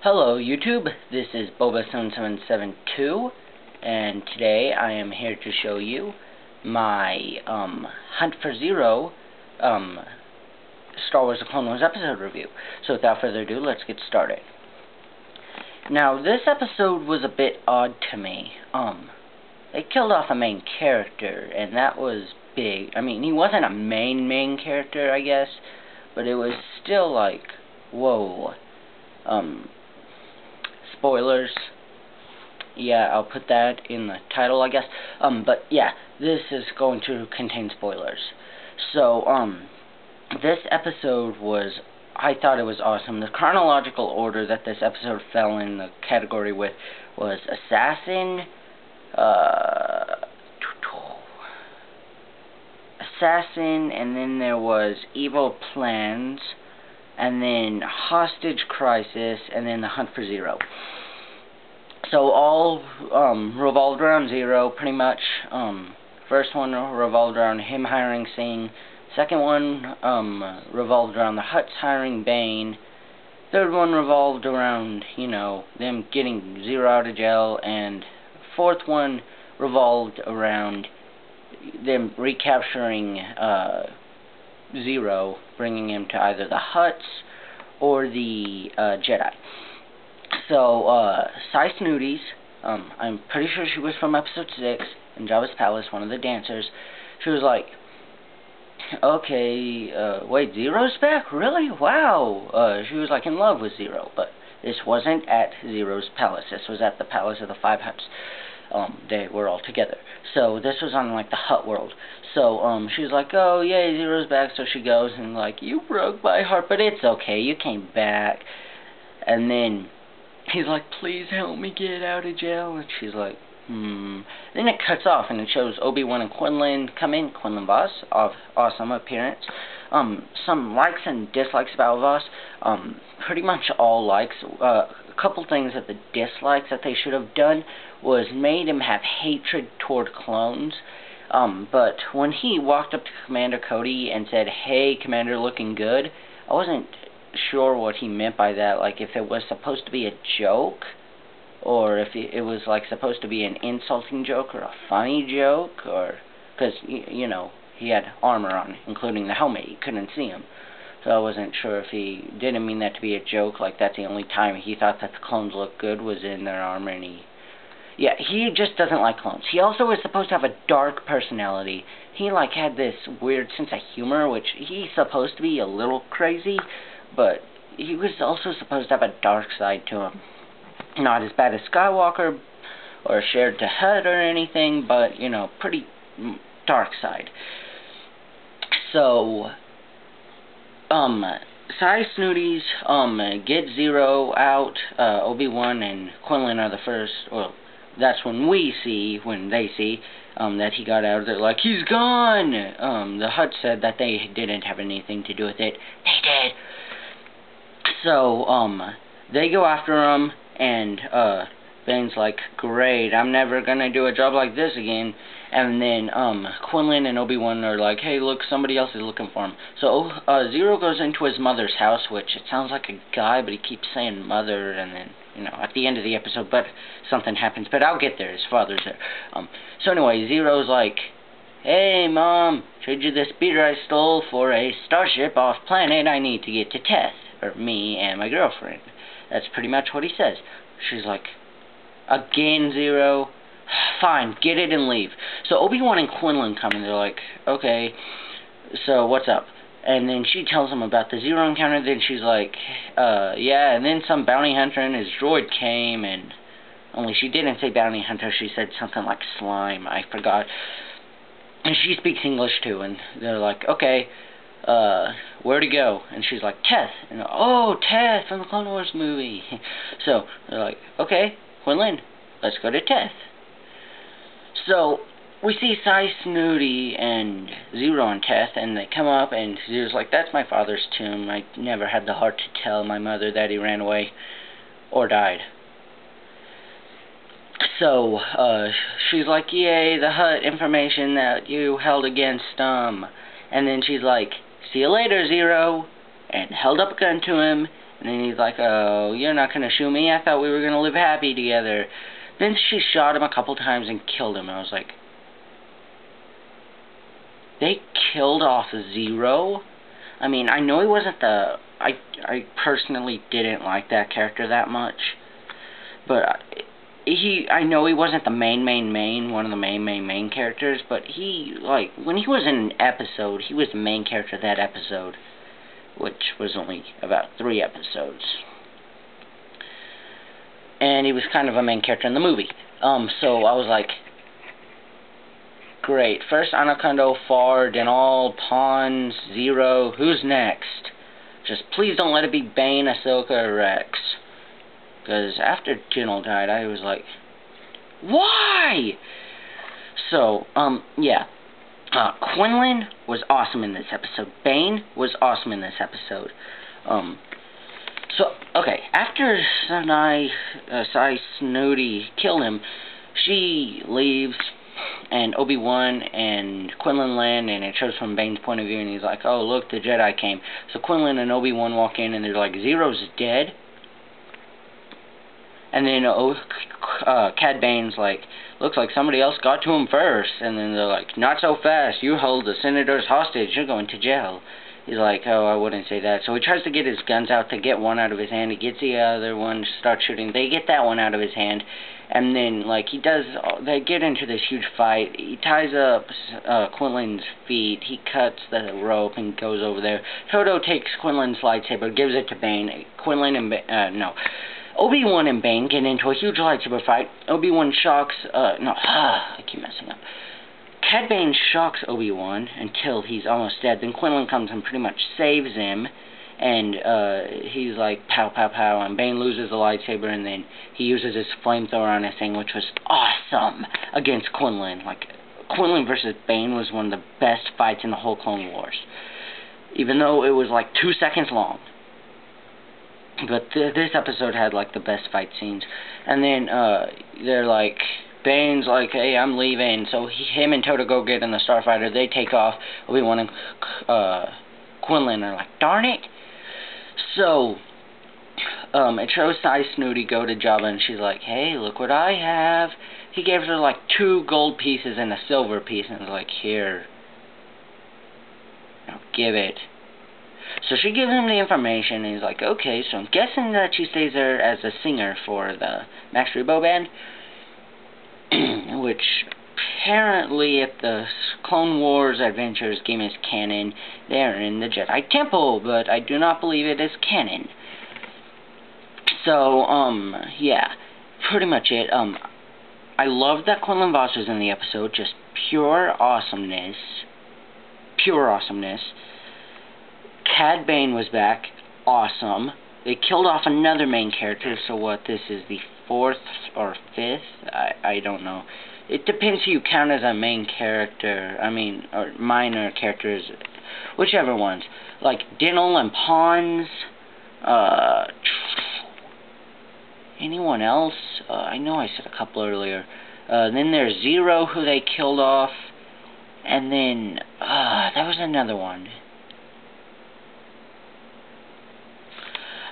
Hello YouTube, this is Boba7772, and today I am here to show you my Hunt for Ziro Star Wars The Clone Wars episode review. So without further ado, let's get started. Now this episode was a bit odd to me. They killed off a main character, and that was big. I mean, he wasn't a main character, I guess, but it was still like, whoa. Spoilers. Yeah, I'll put that in the title, I guess. But yeah, this is going to contain spoilers. So, this episode I thought it was awesome. The chronological order that this episode fell in the category with was Assassin, and then there was Evil Plans, and then Hostage Crisis, and then the Hunt for Ziro. So all revolved around Ziro, pretty much. First one revolved around him hiring Singh. Second one revolved around the Hutts hiring Bane. Third one revolved around, them getting Ziro out of jail. And fourth one revolved around them recapturing Ziro, bringing him to either the Hutts or the Jedi. So, Sai Snooties, I'm pretty sure she was from episode 6, in Jabba's Palace, one of the dancers. She was like, okay, wait, Ziro's back? Really? Wow. She was like in love with Ziro, but this wasn't at Ziro's palace. This was at the Palace of the Five Hutts. They were all together. So this was on like the Hutt world. So she was like, oh yay, Ziro's back. So she goes and like, you broke my heart, but it's okay, you came back. And then he's like, please help me get out of jail. And she's like, Then it cuts off and it shows Obi-Wan and Quinlan come in. Quinlan Vos, of awesome appearance. Some likes and dislikes about Vos. Pretty much all likes. A couple things that the dislikes that they should have done was made him have hatred toward clones. But when he walked up to Commander Cody and said, hey, Commander, looking good, I wasn't sure what he meant by that. Like, if it was supposed to be a joke, or if it was like supposed to be an insulting joke or a funny joke, or because he had armor on, including the helmet. You couldn't see him. So I wasn't sure if he didn't mean that to be a joke, like that's the only time he thought that the clones looked good was in their armor, and he just doesn't like clones. He also was supposed to have a dark personality. He like had this weird sense of humor, which he's supposed to be a little crazy, but he was also supposed to have a dark side to him. Not as bad as Skywalker or Shared to Hutt or anything, but pretty dark side. So Sai Snooties get Ziro out. Obi-Wan and Quinlan are the first. Well, that's when they see that he got out. They're like, he's gone. The Hutt said that they didn't have anything to do with it. They did. So they go after him, and Bane's like, great, I'm never gonna do a job like this again. And then Quinlan and Obi-Wan are like, hey, look, somebody else is looking for him. So Ziro goes into his mother's house, which it sounds like a guy, but he keeps saying mother, and then at the end of the episode, but something happens. But I'll get there. His father's there. So anyway, Ziro's like, hey, Mom, trade you this speeder I stole for a starship off planet. I need to get to Teth, or me and my girlfriend. That's pretty much what he says. She's like, again, Ziro? Fine, get it and leave. So Obi-Wan and Quinlan come, and they're like, okay, so what's up? And then she tells him about the Ziro encounter. Then she's like, yeah, and then some bounty hunter and his droid came, and only she didn't say bounty hunter. She said something like slime. I forgot. And she speaks English, too, and they're like, okay, where to go? And she's like, Teth. And oh, Teth from the Clone Wars movie. So they're like, okay, Quinlan, let's go to Teth. So we see Sai Snooty and Ziro on Teth, and they come up, and Ziro's like, that's my father's tomb. I never had the heart to tell my mother that he ran away or died. So she's like, yay, the Hutt information that you held against And then she's like, see you later, Ziro, and held up a gun to him, And then he's like, oh, you're not gonna shoot me? I thought we were gonna live happy together. Then she shot him a couple times and killed him. I was like, they killed off Ziro? I mean, I know he wasn't the... I personally didn't like that character that much. But I know he wasn't the one of the main characters, but he, like, when he was in an episode, he was the main character of that episode, which was only about 3 episodes. And he was kind of a main character in the movie. So I was like, great. First Anaconda, Far, then all pawns, Ziro. Who's next? Just please don't let it be Bane, Ahsoka, or Rex. Because after Jinnel died, I was like, why? So, yeah. Quinlan was awesome in this episode. Bane was awesome in this episode. So, okay, after Sai Snooty killed him, she leaves, and Obi-Wan and Quinlan land, and it shows from Bane's point of view, and he's like, oh, look, the Jedi came. So Quinlan and Obi-Wan walk in, and they're like, Zero's dead? And then Cad Bane's like, looks like somebody else got to him first. And then they're like, not so fast, you hold the senators hostage, you're going to jail. He's like, oh, I wouldn't say that. So he tries to get his guns out to get one out of his hand. He gets the other one, starts shooting. They get that one out of his hand. And then, like, they get into this huge fight. He ties up Quinlan's feet. He cuts the rope and goes over there. Toto takes Quinlan's lightsaber, gives it to Bane. Obi-Wan and Bane get into a huge lightsaber fight. Obi-Wan shocks, I keep messing up. Cad Bane shocks Obi-Wan until he's almost dead. Then Quinlan comes and pretty much saves him. And he's like, pow, pow, pow. And Bane loses the lightsaber, and then he uses his flamethrower on his thing, which was awesome against Quinlan. Like, Quinlan versus Bane was one of the best fights in the whole Clone Wars. Even though it was like 2 seconds long. But this episode had like the best fight scenes. And then they're like, Bane's like, hey, I'm leaving. So him and Toto go get in the Starfighter. They take off. Obi-Wan and Quinlan are like, darn it. So it shows Sai Snooty go to Jabba, and she's like, hey, look what I have. He gave her like 2 gold pieces and a silver piece, and was like, here, now give it. So she gives him the information, and he's like, okay, so I'm guessing that she stays there as a singer for the Max Rebo band, which apparently if the Clone Wars Adventures game is canon, they're in the Jedi Temple, but I do not believe it is canon. So, yeah, pretty much it. I love that Quinlan Vos was in the episode, just pure awesomeness. Pure awesomeness. Cad Bane was back, awesome. They killed off another main character, so what, this is the 4th or 5th? I don't know. It depends who you count as a main character, or minor characters, whichever ones. Like, Dinnell and Pawns, anyone else? I know I said a couple earlier. Then there's Ziro, who they killed off, and then, there was another one.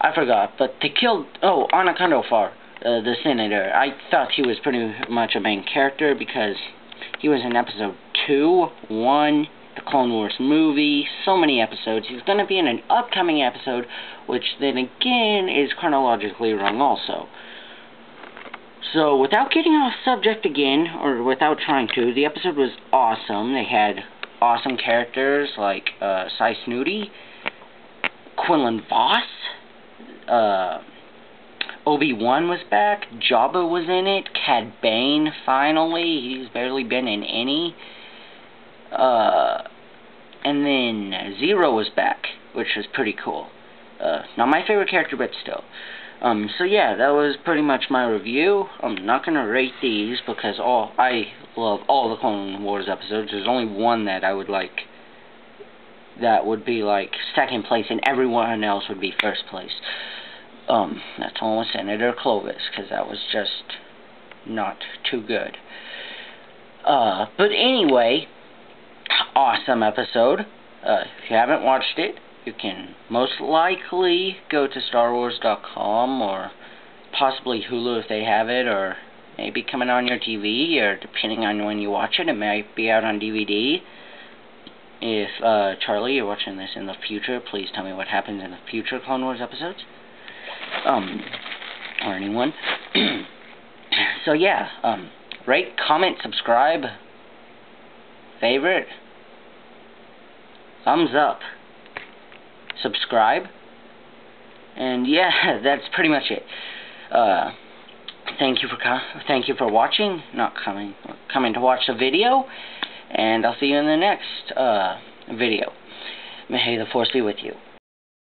I forgot, but they killed, Anaconda Far, the senator. I thought he was pretty much a main character because he was in episode 2, 1, the Clone Wars movie, so many episodes. He's going to be in an upcoming episode, which then again is chronologically wrong also. So, without getting off subject again, or without trying to, the episode was awesome. They had awesome characters like Sai Snooty, Quinlan Vos, Obi-Wan was back, Jabba was in it, Cad Bane, finally, he's barely been in any, and then Ziro was back, which was pretty cool. Not my favorite character, but still. So yeah, that was pretty much my review. I'm not going to rate these, because I love all the Clone Wars episodes. There's only one that I would like, that would be like second place, and everyone else would be first place. That's almost Senator Clovis, because that was just not too good. But anyway, awesome episode. If you haven't watched it, you can most likely go to StarWars.com or possibly Hulu if they have it, or maybe coming on your TV, or depending on when you watch it, it might be out on DVD. If, Charlie, you're watching this in the future, please tell me what happens in the future Clone Wars episodes. Or anyone. So yeah, rate, comment, subscribe, favorite, thumbs up, subscribe, and yeah, that's pretty much it. Thank you for watching, not coming to watch the video, and I'll see you in the next video. May the Force be with you.